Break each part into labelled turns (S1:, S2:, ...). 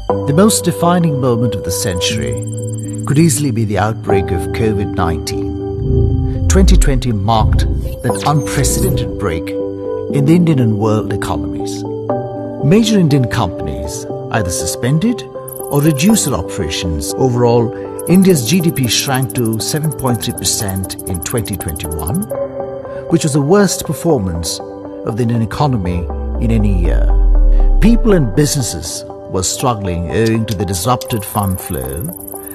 S1: The most defining moment of the century could easily be the outbreak of COVID-19. 2020 marked an unprecedented break in the Indian and world economies. Major Indian companies either suspended or reduced their operations. Overall, India's GDP shrank to 7.3% in 2021, which was the worst performance of the Indian economy in any year. People and businesses were struggling owing to the disrupted fund flow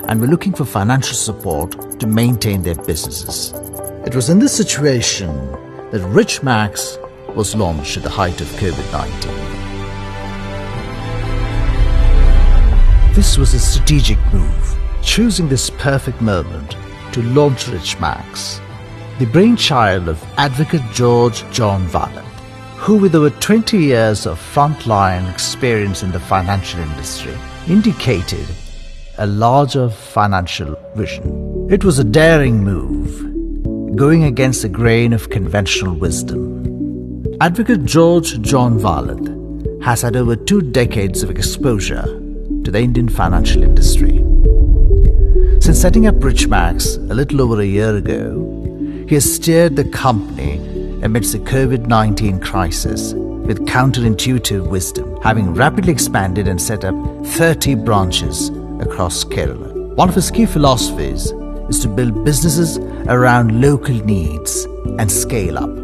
S1: and were looking for financial support to maintain their businesses. It was in this situation that Richmax was launched at the height of COVID-19. This was a strategic move, choosing this perfect moment to launch Richmax, the brainchild of Adv.George John Valath, who with over 20 years of frontline experience in the financial industry, indicated a larger financial vision. It was a daring move, going against the grain of conventional wisdom. Adv.George John Valath has had over 2 decades of exposure to the Indian financial industry. Since setting up Richmax a little over a year ago, he has steered the company amidst the COVID-19 crisis with counterintuitive wisdom, having rapidly expanded and set up 30 branches across Kerala. One of his key philosophies is to build businesses around local needs and scale up,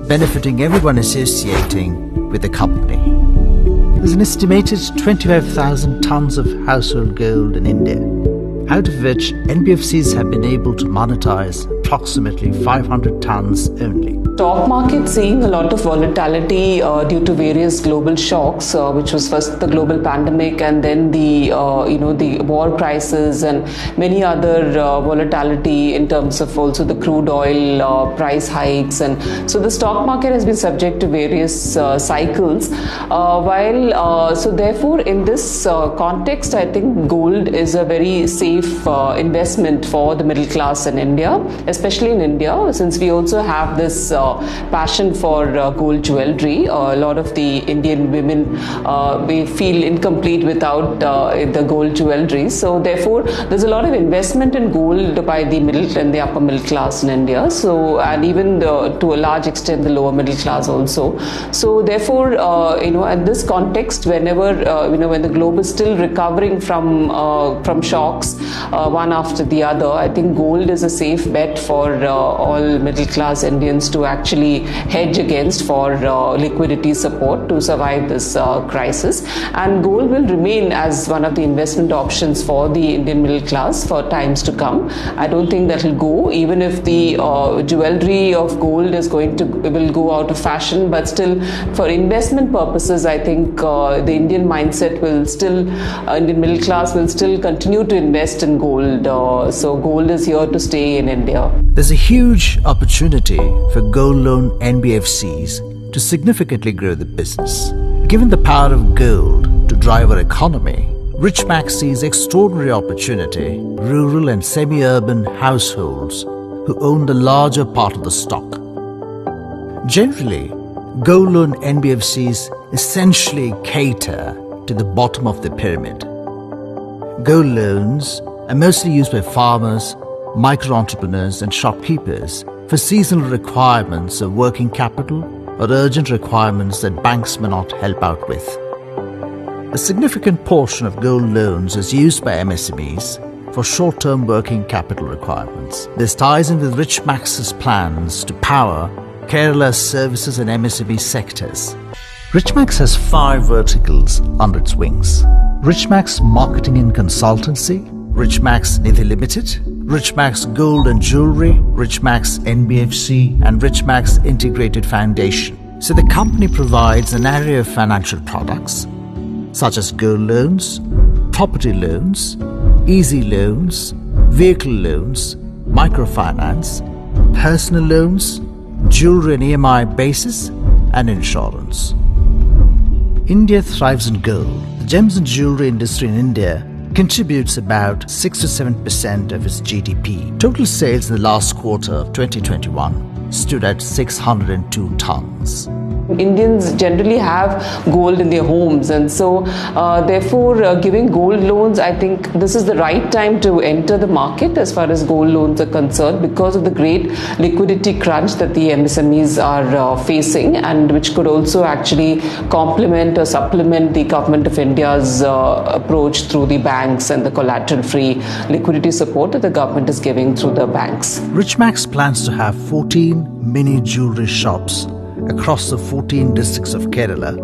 S1: benefiting everyone associating with the company. There's an estimated 25,000 tons of household gold in India, out of which NBFCs have been able to monetize approximately 500 tons only.
S2: Stock market seeing a lot of volatility due to various global shocks, which was first the global pandemic and then the war crisis and many other volatility in terms of also the crude oil price hikes, and so the stock market has been subject to various cycles. So therefore, in this context, I think gold is a very safe investment for the middle class in India, especially in India, since we also have this passion for gold jewelry. A lot of the Indian women we feel incomplete without the gold jewelry. So therefore, there's a lot of investment in gold by the middle and the upper middle class in India. So and even to a large extent the lower middle class also. So therefore, in this context, whenever when the globe is still recovering from shocks one after the other, I think gold is a safe bet for all middle class Indians to actually hedge against for liquidity support to survive this crisis. And gold will remain as one of the investment options for the Indian middle class for times to come. I don't think that will go, even if the jewelry of gold will go out of fashion, but still for investment purposes, I think the Indian mindset will still, Indian middle class will still continue to invest in gold. So gold is here to stay in India.
S1: There's a huge opportunity for gold loan NBFCs to significantly grow the business. Given the power of gold to drive our economy, Richmax sees extraordinary opportunity rural and semi-urban households who own the larger part of the stock. Generally, gold loan NBFCs essentially cater to the bottom of the pyramid. Gold loans are mostly used by farmers, micro-entrepreneurs and shopkeepers for seasonal requirements of working capital or urgent requirements that banks may not help out with. A significant portion of gold loans is used by MSMEs for short-term working capital requirements. This ties in with Richmax's plans to power Kerala's services and MSME sectors. Richmax has 5 verticals under its wings: Richmax Marketing and Consultancy, Richmax Nidhi Limited, Richmax Gold and Jewellery, Richmax NBFC and Richmax Integrated Foundation. So the company provides an array of financial products such as gold loans, property loans, easy loans, vehicle loans, microfinance, personal loans, jewellery and EMI basis and insurance. India thrives in gold. The gems and jewellery industry in India contributes about 6 to 7% of its GDP. Total sales in the last quarter of 2021 stood at 602 tons.
S2: Indians generally have gold in their homes, and so therefore giving gold loans, I think this is the right time to enter the market as far as gold loans are concerned, because of the great liquidity crunch that the MSMEs are facing, and which could also actually complement or supplement the Government of India's approach through the banks and the collateral-free liquidity support that the government is giving through the banks.
S1: Richmax plans to have 14 mini jewellery shops across the 14 districts of Kerala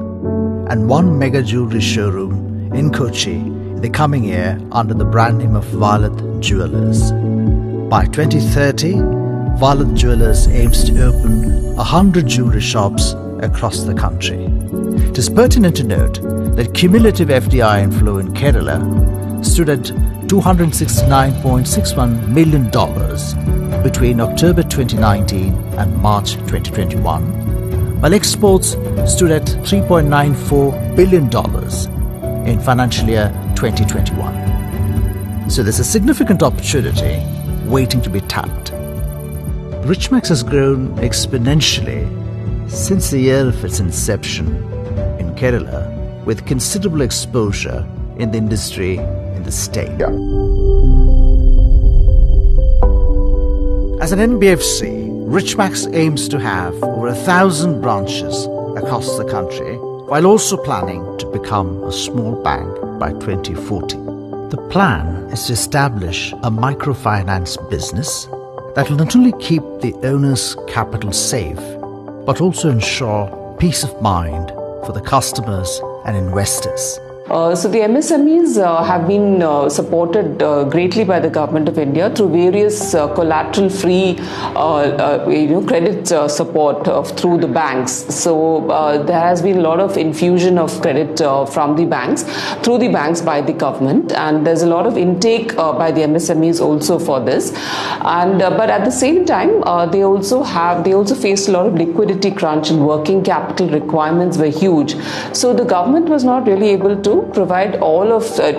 S1: and one mega jewellery showroom in Kochi in the coming year under the brand name of Valath Jewellers. By 2030, Valath Jewellers aims to open 100 jewellery shops across the country. It is pertinent to note that cumulative FDI inflow in Kerala stood at $269.61 million between October 2019 and March 2021, while exports stood at $3.94 billion in financial year 2021. So there's a significant opportunity waiting to be tapped. Richmax has grown exponentially since the year of its inception in Kerala, with considerable exposure in the industry in the state. As an NBFC, Richmax aims to have over 1,000 branches across the country, while also planning to become a small bank by 2040. The plan is to establish a microfinance business that will not only keep the owner's capital safe, but also ensure peace of mind for the customers and investors.
S2: So the MSMEs have been supported greatly by the Government of India through various collateral-free, credit support through the banks. So there has been a lot of infusion of credit from the banks through the banks by the government, and there's a lot of intake by the MSMEs also for this. And but at the same time, they also faced a lot of liquidity crunch, and working capital requirements were huge. So the government was not really able to provide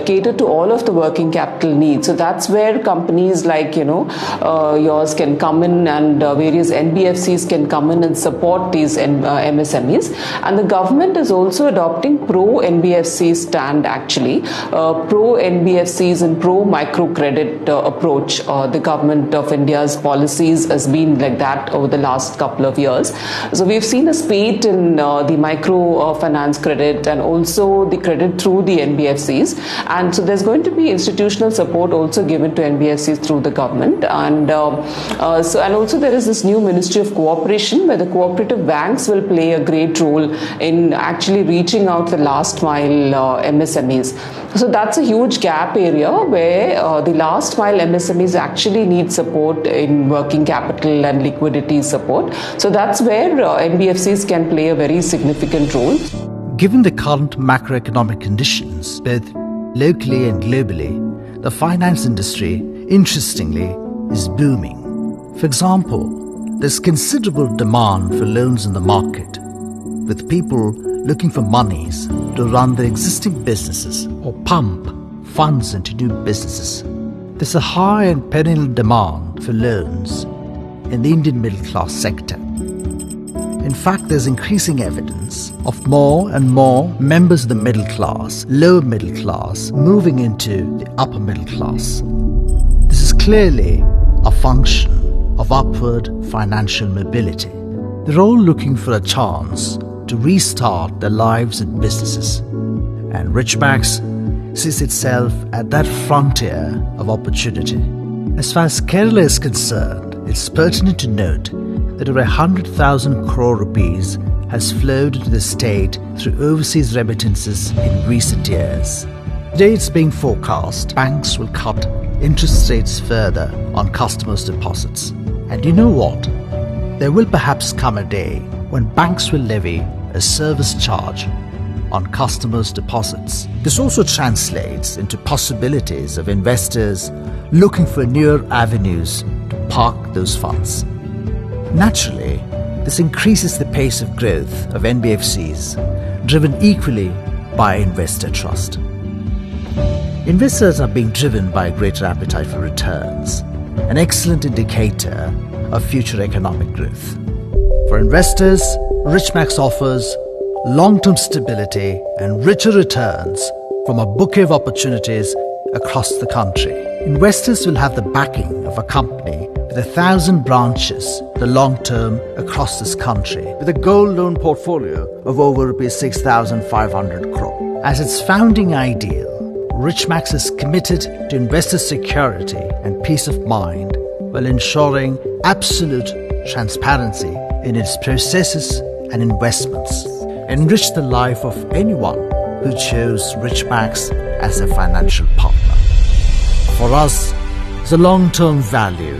S2: cater to all of the working capital needs. So that's where companies like yours can come in, and various NBFCs can come in and support these MSMEs. And the government is also adopting pro-NBFC stand, actually, pro-NBFCs and pro-microcredit approach. The Government of India's policies has been like that over the last couple of years. So we've seen a spate in the microfinance credit and also the credit through the NBFCs, and so there's going to be institutional support also given to NBFCs through the government, and also there is this new Ministry of Cooperation, where the cooperative banks will play a great role in actually reaching out the last mile MSMEs. So that's a huge gap area where the last mile MSMEs actually need support in working capital and liquidity support. So that's where NBFCs can play a very significant role.
S1: Given the current macroeconomic conditions, both locally and globally, the finance industry, interestingly, is booming. For example, there's considerable demand for loans in the market, with people looking for monies to run their existing businesses or pump funds into new businesses. There's a high and perennial demand for loans in the Indian middle class sector. In fact, there's increasing evidence of more and more members of the middle class, lower middle class, moving into the upper middle class. This is clearly a function of upward financial mobility. They're all looking for a chance to restart their lives and businesses. And Richmax sees itself at that frontier of opportunity. As far as Kerala is concerned, it's pertinent to note that over 100,000 crore rupees has flowed into the state through overseas remittances in recent years. Today it's being forecast banks will cut interest rates further on customers' deposits. And you know what? There will perhaps come a day when banks will levy a service charge on customers' deposits. This also translates into possibilities of investors looking for newer avenues to park those funds. Naturally, this increases the pace of growth of NBFCs, driven equally by investor trust. Investors are being driven by a greater appetite for returns, an excellent indicator of future economic growth. For investors, Richmax offers long-term stability and richer returns from a bouquet of opportunities across the country. Investors will have the backing of a company with 1,000 branches, the long term across this country, with a gold loan portfolio of over rupees 6,500 crore. As its founding ideal, Richmax is committed to investor security and peace of mind while ensuring absolute transparency in its processes and investments. Enrich the life of anyone who chose Richmax as a financial partner. For us, it's a long-term value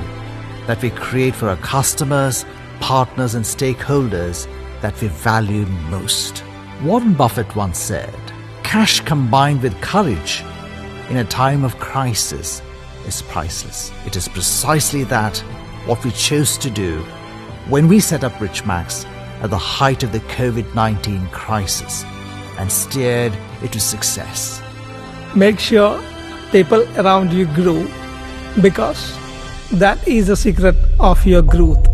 S1: that we create for our customers, partners and stakeholders that we value most. Warren Buffett once said, "Cash combined with courage in a time of crisis is priceless." It is precisely that what we chose to do when we set up Richmax at the height of the COVID-19 crisis and steered it to success.
S3: Make sure people around you grow, because that is the secret of your growth.